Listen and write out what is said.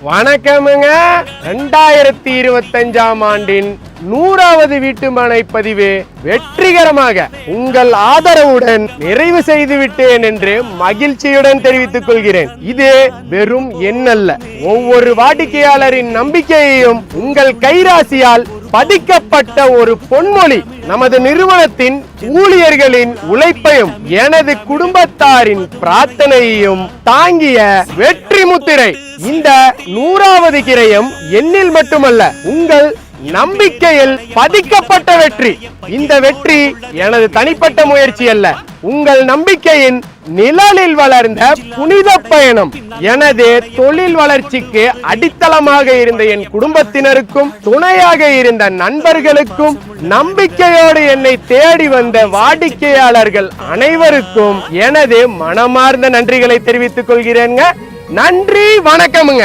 வணக்கமுங்க. 2025ஆம் ஆண்டின் 100வது வீட்டுமனை பதிவு வெற்றிகரமாக உங்கள் ஆதரவுடன் நிறைவு செய்து விட்டேன் என்று மகிழ்ச்சியுடன் தெரிவித்துக் கொள்கிறேன். இது வெறும் எண்ணல்ல, ஒவ்வொரு வாடிக்கையாளரின் நம்பிக்கையையும் உங்கள் கைராசியால் பதிக்கப்பட்ட ஒரு பொன்மொழி. நமது நிறுவனத்தின் ஊழியர்களின் உழைப்பையும் எனது குடும்பத்தாரின் பிரார்த்தனையையும் தாங்கிய வெற்றி முத்திரை. இந்த 100வது கிரயம் எண்ணில் மட்டுமல்ல, உங்கள் நம்பிக்கையில் பதிக்கப்பட்ட வெற்றி. இந்த வெற்றி எனது தனிப்பட்ட முயற்சி அல்ல, உங்கள் நம்பிக்கையின் நிழலில் வளர்ந்த புனித பயணம். எனது தொழில் வளர்ச்சிக்கு அடித்தளமாக இருந்த என் குடும்பத்தினருக்கும் துணையாக இருந்த நண்பர்களுக்கும் நம்பிக்கையோடு என்னை தேடி வந்த வாடிக்கையாளர்கள் அனைவருக்கும் எனது மனமார்ந்த நன்றிகளை தெரிவித்துக் கொள்கிறேங்க. நன்றி, வணக்கமுங்க.